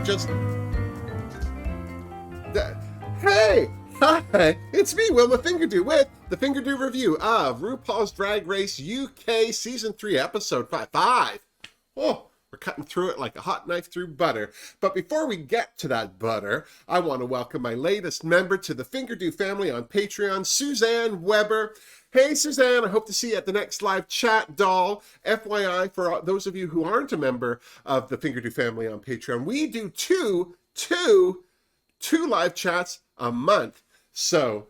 just... Hey! Hi! It's me, Wilma Fingerdoo, with the Fingerdoo review of RuPaul's Drag Race UK Season 3, Episode 5. Oh, we're cutting through it like a hot knife through butter. But before we get to that butter, I want to welcome my latest member to the Fingerdoo family on Patreon, Suzanne Weber. Hey, Suzanne, I hope to see you at the next live chat, doll. FYI, for those of you who aren't a member of the Fingerdoo family on Patreon, we do two live chats a month. So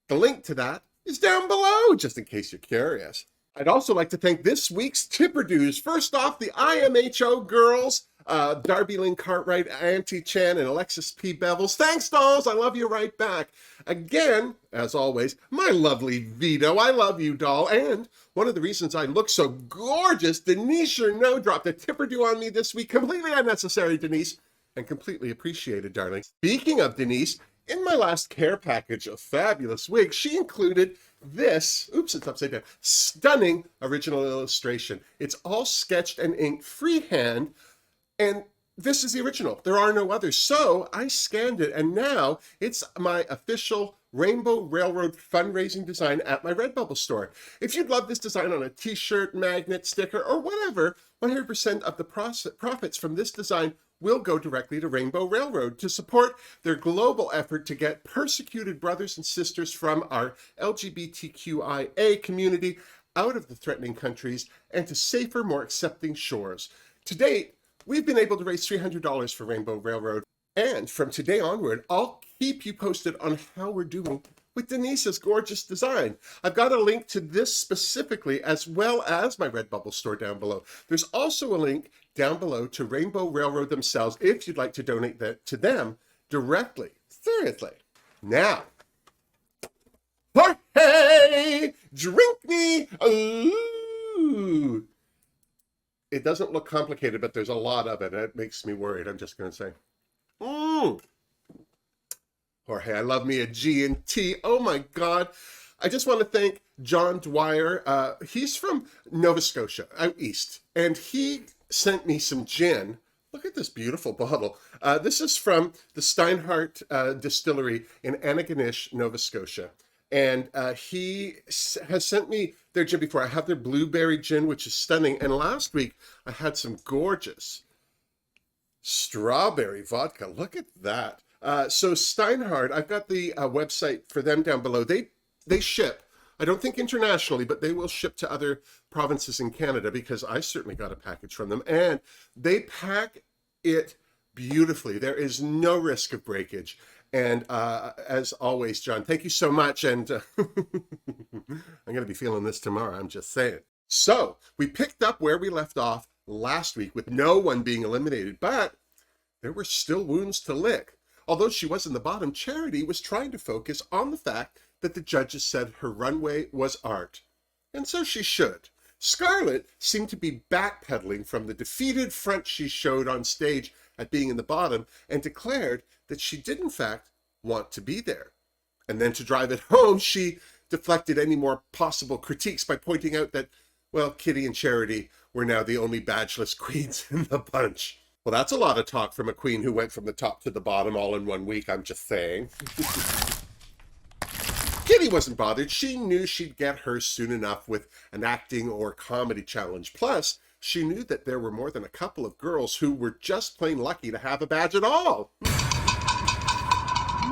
the link to that is down below, just in case you're curious. I'd also like to thank this week's Tipperdoos. First off, the IMHO girls, Darby Lynn Cartwright, Auntie Chan, and Alexis P. Bevels. Thanks, dolls. I love you right back. Again, as always, my lovely Vito. I love you, doll. And one of the reasons I look so gorgeous, Denise Cherneau dropped a Tipperdoo on me this week. Completely unnecessary, Denise, and completely appreciated, darling. Speaking of Denise, in my last care package of fabulous wigs, she included this, oops, it's upside down, stunning original illustration. It's all sketched and inked freehand, and this is the original. There are no others. So I scanned it, and now it's my official Rainbow Railroad fundraising design at my Redbubble store. If you'd love this design on a t-shirt, magnet, sticker, or whatever, 100% of the profits from this design will go directly to Rainbow Railroad to support their global effort to get persecuted brothers and sisters from our LGBTQIA community out of the threatening countries and to safer, more accepting shores. To date, we've been able to raise $300 for Rainbow Railroad, and from today onward, I'll keep you posted on how we're doing with Denise's gorgeous design. I've got a link to this specifically, as well as my Redbubble store down below. There's also a link down below to Rainbow Railroad themselves if you'd like to donate that to them directly. Seriously. Now, Jorge, drink me. Ooh. It doesn't look complicated, but there's a lot of it. It makes me worried, I'm just going to say. Jorge, I love me a G&T. Oh my God. I just want to thank John Dwyer. He's from Nova Scotia, out east, and he sent me some gin. Look at this beautiful bottle. This is from the Steinhardt Distillery in Antigonish, Nova Scotia. And he has sent me their gin before. I have their blueberry gin, which is stunning. And last week, I had some gorgeous strawberry vodka. Look at that. So Steinhardt, I've got the website for them down below. They ship. I don't think internationally, but they will ship to other provinces in Canada because I certainly got a package from them. And they pack it beautifully. There is no risk of breakage. And as always, John, thank you so much. And I'm going to be feeling this tomorrow, I'm just saying. So we picked up where we left off last week with no one being eliminated, but there were still wounds to lick. Although she was in the bottom, Charity was trying to focus on the fact that the judges said her runway was art. And so she should. Scarlett seemed to be backpedaling from the defeated front she showed on stage at being in the bottom and declared that she did in fact want to be there. And then to drive it home, she deflected any more possible critiques by pointing out that, well, Kitty and Charity were now the only badgeless queens in the bunch. Well, that's a lot of talk from a queen who went from the top to the bottom all in 1 week, I'm just saying. Kitty wasn't bothered. She knew she'd get hers soon enough with an acting or comedy challenge. Plus, she knew that there were more than a couple of girls who were just plain lucky to have a badge at all.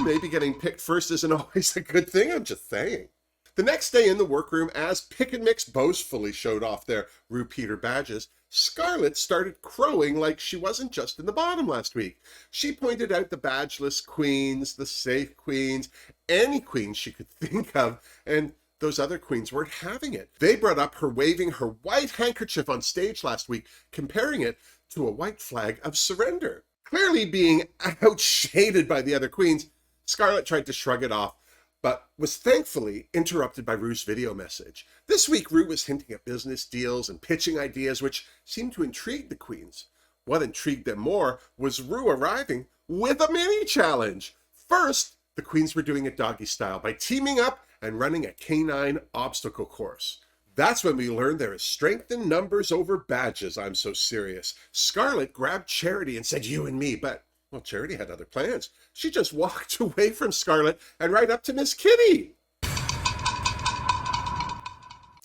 Maybe getting picked first isn't always a good thing, I'm just saying. The next day in the workroom, as Pick and Mix boastfully showed off their RuPeter badges, Scarlett started crowing like she wasn't just in the bottom last week. She pointed out the badgeless queens, the safe queens, any queens she could think of, and those other queens weren't having it. They brought up her waving her white handkerchief on stage last week, comparing it to a white flag of surrender. Clearly being outshaded by the other queens, Scarlett tried to shrug it off, but was thankfully interrupted by Ru's video message. This week, Ru was hinting at business deals and pitching ideas, which seemed to intrigue the queens. What intrigued them more was Ru arriving with a mini challenge. First, the queens were doing it doggy style by teaming up and running a canine obstacle course. That's when we learned there is strength in numbers over badges. I'm so serious. Scarlett grabbed Charity and said, "You and me," but, well, Charity had other plans. She just walked away from Scarlett and right up to Miss Kitty.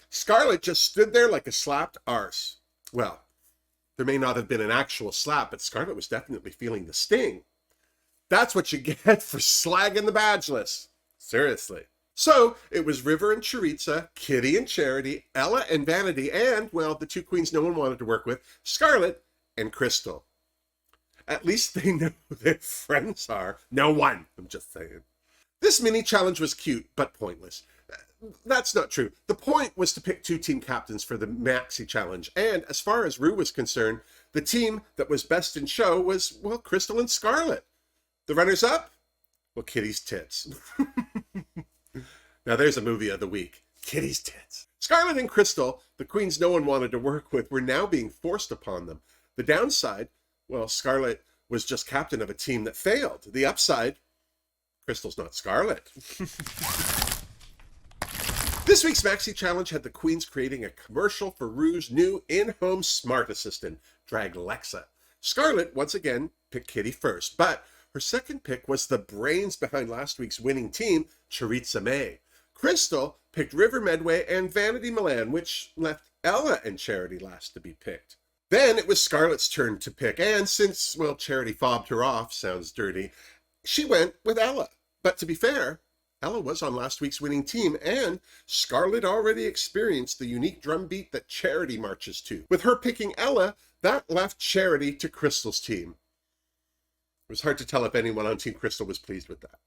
Scarlett just stood there like a slapped arse. Well, there may not have been an actual slap, but Scarlett was definitely feeling the sting. That's what you get for slagging the badgeless. Seriously. So it was River and Choriza, Kitty and Charity, Ella and Vanity, and, well, the two queens no one wanted to work with, Scarlett and Crystal. At least they know who their friends are. No one, I'm just saying. This mini challenge was cute, but pointless. That's not true. The point was to pick two team captains for the Maxi challenge, and as far as Ru was concerned, the team that was best in show was, well, Crystal and Scarlett. The runners-up? Well, Kitty's tits. Now there's a movie of the week. Kitty's tits. Scarlett and Crystal, the queens no one wanted to work with, were now being forced upon them. The downside, well, Scarlett was just captain of a team that failed. The upside, Crystal's not Scarlett. This week's Maxi Challenge had the queens creating a commercial for Ru's new in-home smart assistant, Drag Lexa. Scarlett, once again, picked Kitty first, but her second pick was the brains behind last week's winning team, Choriza May. Crystal picked River Medway and Vanity Milan, which left Ella and Charity last to be picked. Then it was Scarlett's turn to pick, and since, well, Charity fobbed her off, sounds dirty, she went with Ella. But to be fair, Ella was on last week's winning team, and Scarlett already experienced the unique drum beat that Charity marches to. With her picking Ella, that left Charity to Crystal's team. It was hard to tell if anyone on Team Crystal was pleased with that.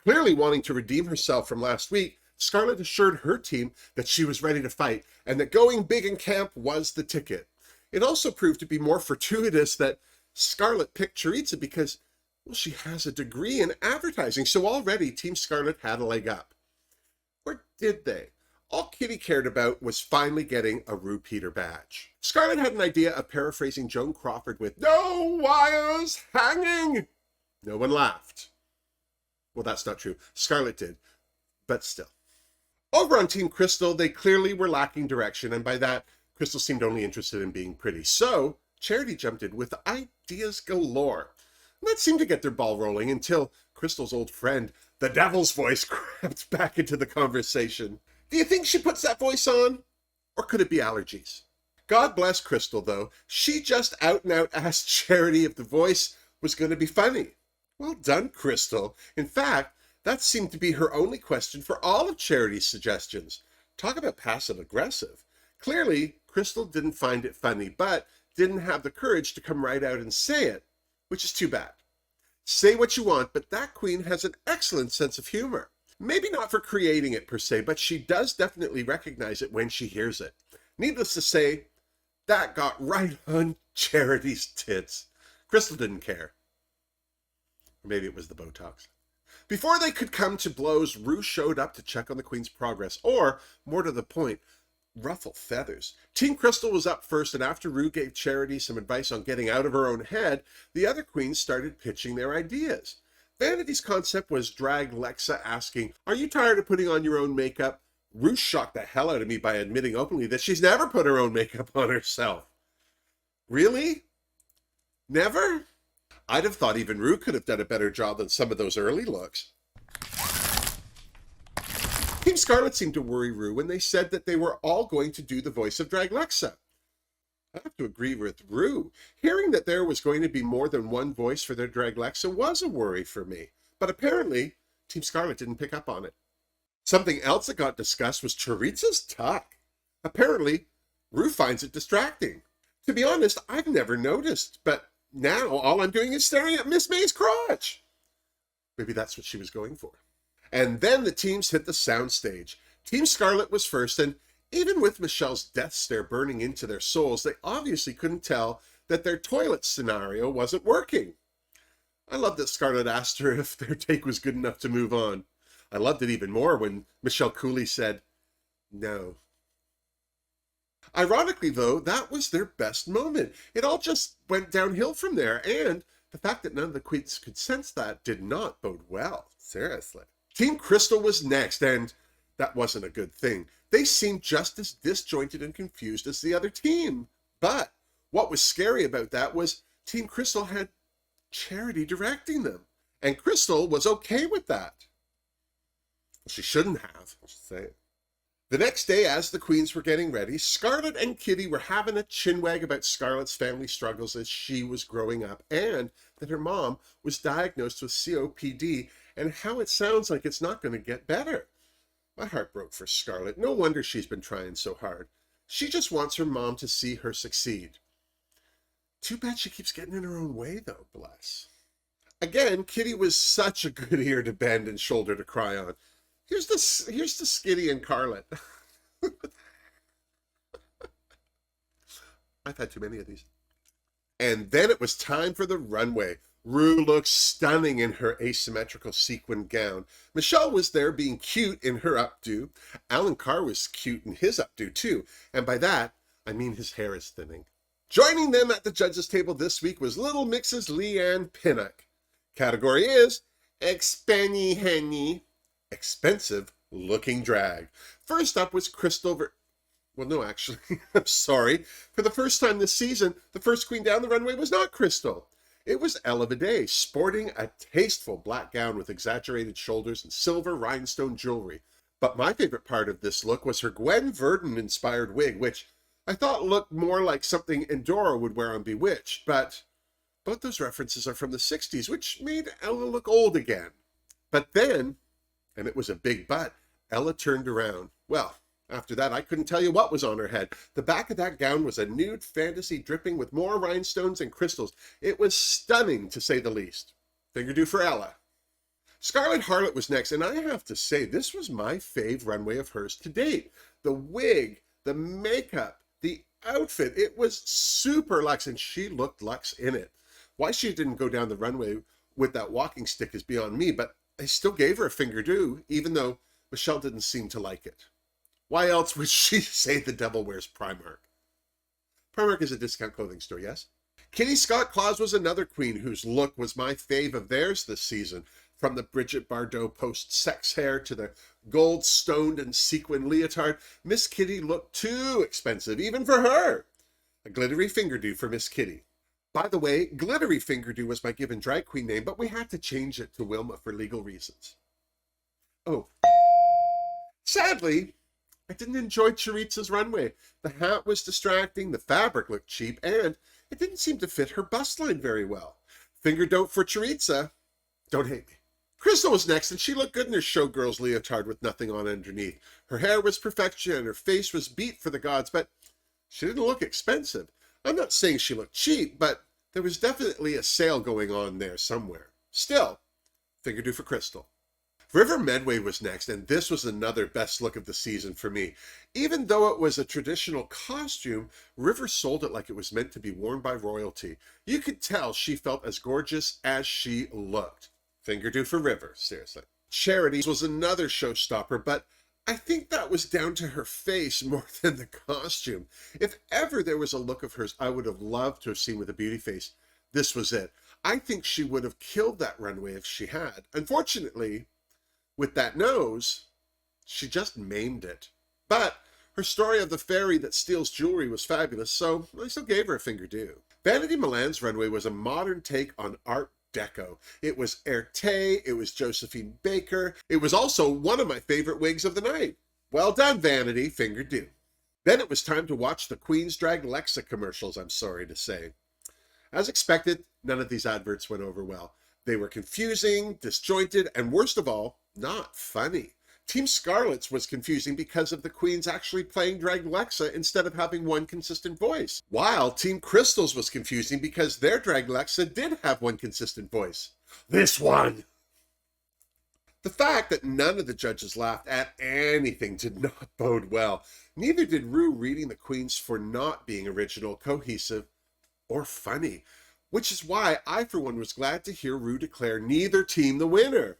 Clearly wanting to redeem herself from last week, Scarlett assured her team that she was ready to fight, and that going big in camp was the ticket. It also proved to be more fortuitous that Scarlett picked Choriza because, well, she has a degree in advertising, so already Team Scarlett had a leg up. Or did they? All Kitty cared about was finally getting a Ru Peter badge. Scarlett had an idea of paraphrasing Joan Crawford with, "No wires hanging!" No one laughed. Well, that's not true. Scarlett did, but still. Over on Team Crystal, they clearly were lacking direction, and by that, Crystal seemed only interested in being pretty. So Charity jumped in with ideas galore. And that seemed to get their ball rolling until Crystal's old friend, the Devil's Voice, crept back into the conversation. Do you think she puts that voice on? Or could it be allergies? God bless Crystal, though. She just out and out asked Charity if the voice was going to be funny. Well done, Crystal. In fact, that seemed to be her only question for all of Charity's suggestions. Talk about passive-aggressive. Clearly, Crystal didn't find it funny, but didn't have the courage to come right out and say it, which is too bad. Say what you want, but that queen has an excellent sense of humor. Maybe not for creating it per se, but she does definitely recognize it when she hears it. Needless to say, that got right on Charity's tits. Crystal didn't care. Or maybe it was the Botox. Before they could come to blows, Ru showed up to check on the queen's progress, or, more to the point, ruffle feathers. Team Crystal was up first, and after Ru gave Charity some advice on getting out of her own head, the other queens started pitching their ideas. Vanity's concept was Drag Lexa asking, "Are you tired of putting on your own makeup?" Ru shocked the hell out of me by admitting openly that she's never put her own makeup on herself. Really? Never? I'd have thought even Ru could have done a better job than some of those early looks. Team Scarlett seemed to worry Ru when they said that they were all going to do the voice of Drag Lexa. I have to agree with Ru. Hearing that there was going to be more than one voice for their Drag Lexa was a worry for me. But apparently, Team Scarlett didn't pick up on it. Something else that got discussed was Choriza's tuck. Apparently, Ru finds it distracting. To be honest, I've never noticed, but now all I'm doing is staring at Miss May's crotch. Maybe that's what she was going for. And then the teams hit the soundstage. Team Scarlett was first, and even with Michelle's death stare burning into their souls, they obviously couldn't tell that their toilet scenario wasn't working. I loved that Scarlett asked her if their take was good enough to move on. I loved it even more when Michelle Cooley said, "No." Ironically, though, that was their best moment. It all just went downhill from there, and the fact that none of the queens could sense that did not bode well. Seriously. Team Crystal was next, and that wasn't a good thing. They seemed just as disjointed and confused as the other team. But what was scary about that was Team Crystal had Charity directing them. And Crystal was okay with that. She shouldn't have, I'll say it. The next day, as the queens were getting ready, Scarlet and Kitty were having a chinwag about Scarlet's family struggles as she was growing up, and that her mom was diagnosed with COPD, and how it sounds like it's not going to get better. My heart broke for Scarlet. No wonder she's been trying so hard. She just wants her mom to see her succeed. Too bad she keeps getting in her own way, though, bless. Again, Kitty was such a good ear to bend and shoulder to cry on. Here's the Skitty and Carlet. I've had too many of these. And then it was time for the runway. Ru looked stunning in her asymmetrical sequin gown. Michelle was there being cute in her updo. Alan Carr was cute in his updo too. And by that, I mean his hair is thinning. Joining them at the judges' table this week was Little Mix's Leanne Pinnock. Category is Expenny Henny. Expensive looking drag. First up was Crystal well, no, actually, I'm sorry. For the first time this season, the first queen down the runway was not Crystal. It was Ella Vidae, sporting a tasteful black gown with exaggerated shoulders and silver rhinestone jewelry. But my favorite part of this look was her Gwen Verdon-inspired wig, which I thought looked more like something Endora would wear on Bewitched, but both those references are from the 60s, which made Ella look old again. But then, and it was a big but, Ella turned around. Well, after that, I couldn't tell you what was on her head. The back of that gown was a nude fantasy dripping with more rhinestones and crystals. It was stunning, to say the least. Fingerdoo for Ella. Scarlet Harlot was next, and I have to say, this was my fave runway of hers to date. The wig, the makeup, the outfit, it was super luxe, and she looked luxe in it. Why she didn't go down the runway with that walking stick is beyond me, but I still gave her a Fingerdoo, even though Michelle didn't seem to like it. Why else would she say the devil wears Primark? Primark is a discount clothing store, yes? Kitty Scott-Claus was another queen whose look was my fave of theirs this season. From the Brigitte Bardot post-sex hair to the gold-stoned and sequin leotard, Miss Kitty looked too expensive, even for her. A glittery Fingerdoo for Miss Kitty. By the way, Glittery Fingerdoo was my given drag queen name, but we had to change it to Wilma for legal reasons. Oh. Sadly, I didn't enjoy Charitza's runway. The hat was distracting, the fabric looked cheap, and it didn't seem to fit her bust line very well. Fingerdoo for Charitza. Don't hate me. Crystal was next, and she looked good in her showgirl's leotard with nothing on underneath. Her hair was perfection, and her face was beat for the gods, but she didn't look expensive. I'm not saying she looked cheap, but there was definitely a sale going on there somewhere. Still, Fingerdoo for Crystal. River Medway was next, and this was another best look of the season for me. Even though it was a traditional costume, River sold it like it was meant to be worn by royalty. You could tell she felt as gorgeous as she looked. Fingerdoo for River, seriously. Charity was another showstopper, but I think that was down to her face more than the costume. If ever there was a look of hers I would have loved to have seen with a beauty face, this was it. I think she would have killed that runway if she had. Unfortunately, with that nose, she just maimed it. But her story of the fairy that steals jewelry was fabulous, so I still gave her a Fingerdoo. Vanity Milan's runway was a modern take on Art Deco. It was Erte, it was Josephine Baker. It was also one of my favorite wigs of the night. Well done, Vanity, Fingerdoo. Then it was time to watch the Queen's Drag Lexa commercials, I'm sorry to say. As expected, none of these adverts went over well. They were confusing, disjointed, and worst of all, not funny. Team Scarlet's was confusing because of the queens actually playing Drag Lexa instead of having one consistent voice, while Team Crystal's was confusing because their Drag Lexa did have one consistent voice. This one! The fact that none of the judges laughed at anything did not bode well. Neither did Ru reading the queens for not being original, cohesive, or funny, which is why I, for one, was glad to hear Ru declare neither team the winner.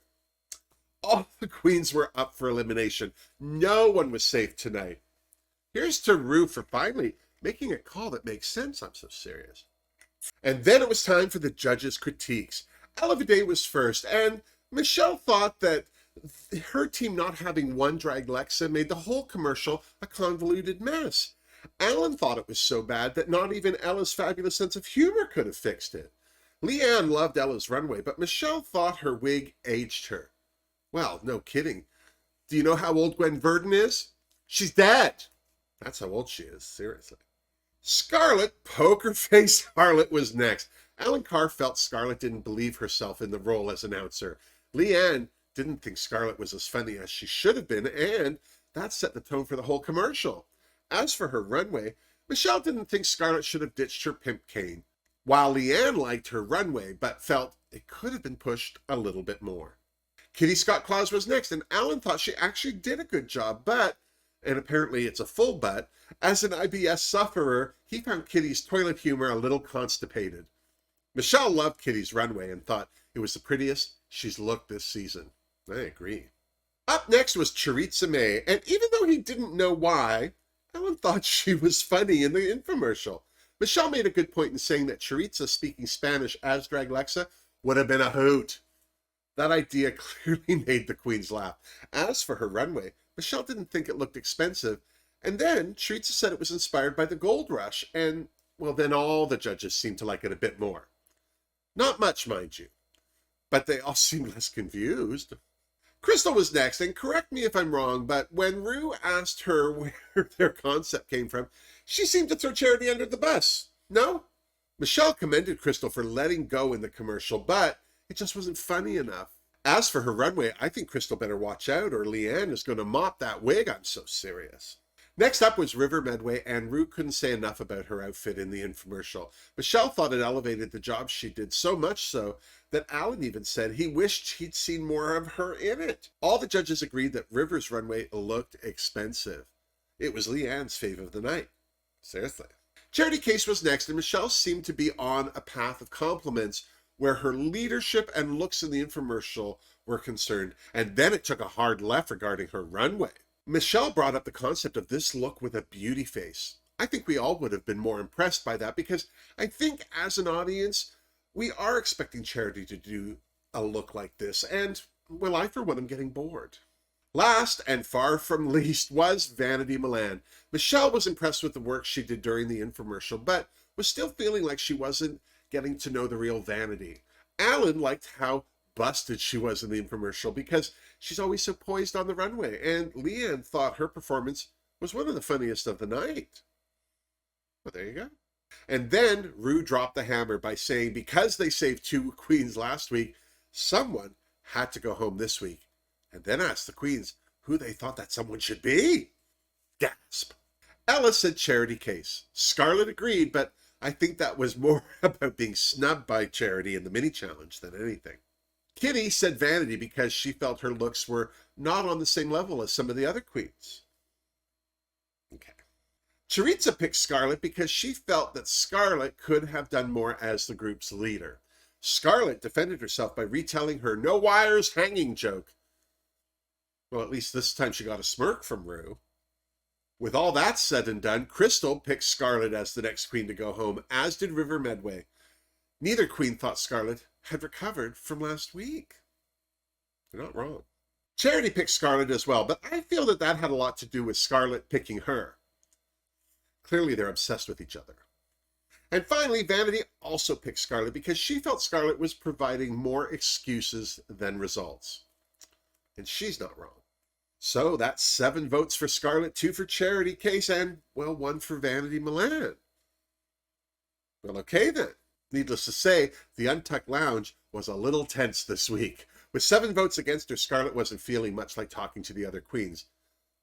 All the queens were up for elimination. No one was safe tonight. Here's to Ru for finally making a call that makes sense. I'm so serious. And then it was time for the judges' critiques. Ella Vidae was first, and Michelle thought that Her team not having one drag Lexa made the whole commercial a convoluted mess. Alan thought it was so bad that not even Ella's fabulous sense of humor could have fixed it. Leanne loved Ella's runway, but Michelle thought her wig aged her. Well, no kidding. Do you know how old Gwen Verdon is? She's dead. That's how old she is, seriously. Scarlett, poker face Harlot, was next. Alan Carr felt Scarlett didn't believe herself in the role as announcer. Leanne didn't think Scarlett was as funny as she should have been, and that set the tone for the whole commercial. As for her runway, Michelle didn't think Scarlett should have ditched her pimp cane, while Leanne liked her runway, but felt it could have been pushed a little bit more. Kitty Scott Claus was next, and Alan thought she actually did a good job, but, and apparently it's a full but, as an IBS sufferer, he found Kitty's toilet humor a little constipated. Michelle loved Kitty's runway and thought it was the prettiest she's looked this season. I agree. Up next was Charitza May, and even though he didn't know why, Alan thought she was funny in the infomercial. Michelle made a good point in saying that Charitza speaking Spanish as Drag Lexa would have been a hoot. That idea clearly made the queens laugh. As for her runway, Michelle didn't think it looked expensive, and then Charitza said it was inspired by the gold rush, and, well, then all the judges seemed to like it a bit more. Not much, mind you, but they all seemed less confused. Crystal was next, and correct me if I'm wrong, but when Rue asked her where their concept came from, she seemed to throw Charity under the bus. No? Michelle commended Crystal for letting go in the commercial, but it just wasn't funny enough. As for her runway, I think Crystal better watch out or Leanne is going to mop that wig. I'm so serious. Next up was River Medway, and Rue couldn't say enough about her outfit in the infomercial. Michelle thought it elevated the job she did, so much so that Alan even said he wished he'd seen more of her in it. All the judges agreed that River's runway looked expensive. It was Leanne's fave of the night. Seriously. Charity Case was next, and Michelle seemed to be on a path of compliments where her leadership and looks in the infomercial were concerned, and then it took a hard left regarding her runway. Michelle brought up the concept of this look with a beauty face. I think we all would have been more impressed by that because I think as an audience, we are expecting Charity to do a look like this, and, well, I for one am getting bored. Last, and far from least, was Vanity Milan. Michelle was impressed with the work she did during the infomercial, but was still feeling like she wasn't getting to know the real Vanity. Alan liked how busted she was in the infomercial because she's always so poised on the runway, and Leanne thought her performance was one of the funniest of the night. Well, there you go. And then Rue dropped the hammer by saying because they saved two queens last week, someone had to go home this week, and then asked the queens who they thought that someone should be. Gasp. Ella said Charity Case. Scarlett agreed, but I think that was more about being snubbed by Charity in the mini challenge than anything. Kitty said Vanity because she felt her looks were not on the same level as some of the other queens. Okay. Charitza picked Scarlett because she felt that Scarlett could have done more as the group's leader. Scarlett defended herself by retelling her no wires hanging joke. Well, at least this time she got a smirk from Rue. With all that said and done, Crystal picked Scarlett as the next queen to go home, as did River Medway. Neither queen thought Scarlett had recovered from last week. They're not wrong. Charity picked Scarlett as well, but I feel that that had a lot to do with Scarlett picking her. Clearly they're obsessed with each other. And finally, Vanity also picked Scarlett because she felt Scarlett was providing more excuses than results. And she's not wrong. So that's 7 votes for Scarlett, 2 for Charity Case, and, well, 1 for Vanity Milan. Well, okay then. Needless to say, the Untucked Lounge was a little tense this week. With 7 votes against her, Scarlett wasn't feeling much like talking to the other queens.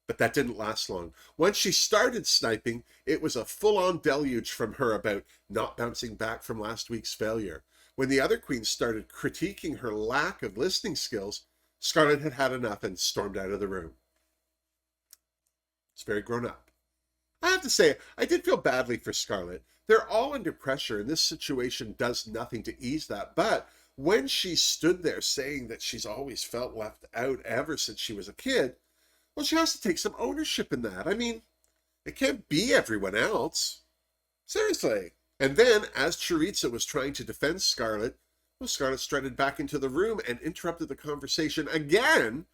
But that didn't last long. Once she started sniping, it was a full-on deluge from her about not bouncing back from last week's failure. When the other queens started critiquing her lack of listening skills, Scarlett had had enough and stormed out of the room. It's very grown up. I have to say, I did feel badly for Scarlett. They're all under pressure, and this situation does nothing to ease that. But when she stood there saying that she's always felt left out ever since she was a kid, well, she has to take some ownership in that. I mean, it can't be everyone else. Seriously. And then, as Charitza was trying to defend Scarlett, well, Scarlett strutted back into the room and interrupted the conversation again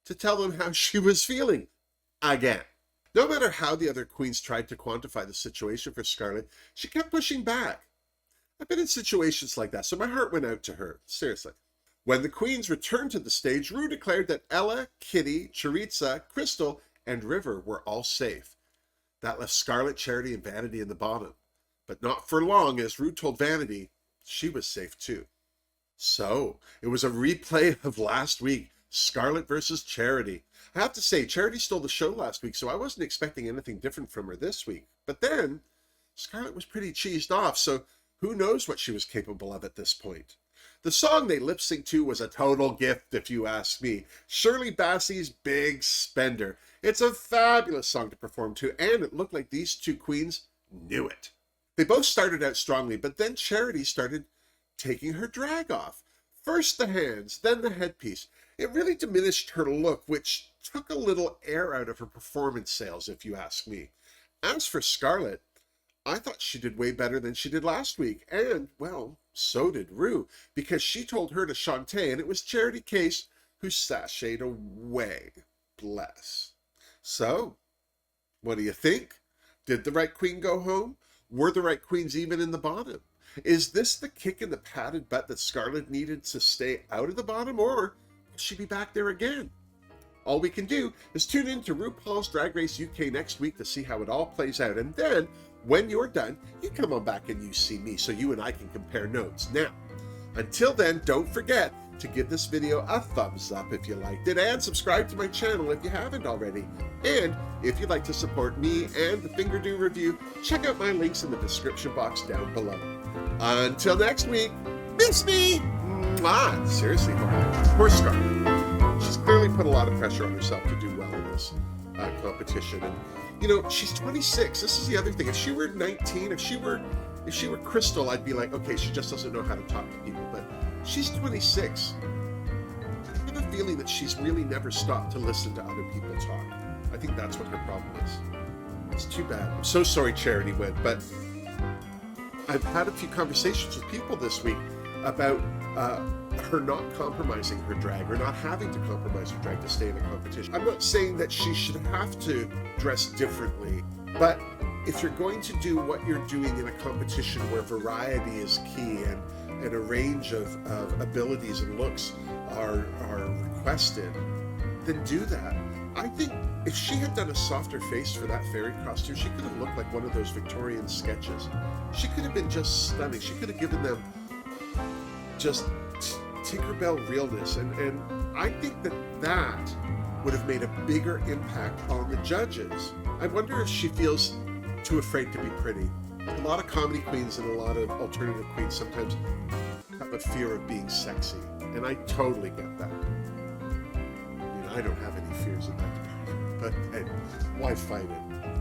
to tell them how she was feeling again. No matter how the other queens tried to quantify the situation for Scarlett, she kept pushing back. I've been in situations like that, so my heart went out to her, seriously. When the queens returned to the stage, Ru declared that Ella, Kitty, Choriza, Crystal, and River were all safe. That left Scarlett, Charity, and Vanity in the bottom. But not for long, as Ru told Vanity she was safe too. So, it was a replay of last week, Scarlett versus Charity. I have to say, Charity stole the show last week, so I wasn't expecting anything different from her this week. But then, Scarlett was pretty cheesed off, so who knows what she was capable of at this point. The song they lip-synced to was a total gift, if you ask me. Shirley Bassey's Big Spender. It's a fabulous song to perform to, and it looked like these two queens knew it. They both started out strongly, but then Charity started taking her drag off. First the hands, then the headpiece. It really diminished her look, which took a little air out of her performance sales, if you ask me. As for Scarlett, I thought she did way better than she did last week, and, well, so did Ru, because she told her to Shantae, and it was Charity Case who sashayed away. Bless. So, what do you think? Did the right queen go home? Were the right queens even in the bottom? Is this the kick in the padded butt that Scarlett needed to stay out of the bottom, or will she be back there again? All we can do is tune in to RuPaul's Drag Race UK next week to see how it all plays out, and then, when you're done, you come on back and you see me so you and I can compare notes. Now, until then, don't forget to give this video a thumbs up if you liked it, and subscribe to my channel if you haven't already. And if you'd like to support me and the Fingerdoo review, check out my links in the description box down below. Until next week, miss me! Mwah! Seriously, poor Scarlett. She's clearly put a lot of pressure on herself to do well in this competition. And, you know, she's 26. This is the other thing. If she were 19, if she were Crystal, I'd be like, okay, she just doesn't know how to talk to people. But she's 26. I have a feeling that she's really never stopped to listen to other people talk. I think that's what her problem is. It's too bad. I'm so sorry Charity went, but I've had a few conversations with people this week about her not compromising her drag, or not having to compromise her drag to stay in a competition. I'm not saying that she should have to dress differently, but if you're going to do what you're doing in a competition where variety is key and a range of abilities and looks are requested, then do that. I think if she had done a softer face for that fairy costume, she could have looked like one of those Victorian sketches. She could have been just stunning. She could have given them just Tinkerbell realness, and I think that would have made a bigger impact on the judges. I wonder if she feels too afraid to be pretty. A lot of comedy queens and a lot of alternative queens sometimes have a fear of being sexy, and I totally get that. I mean, I don't have any fears in that department, but hey, why fight it?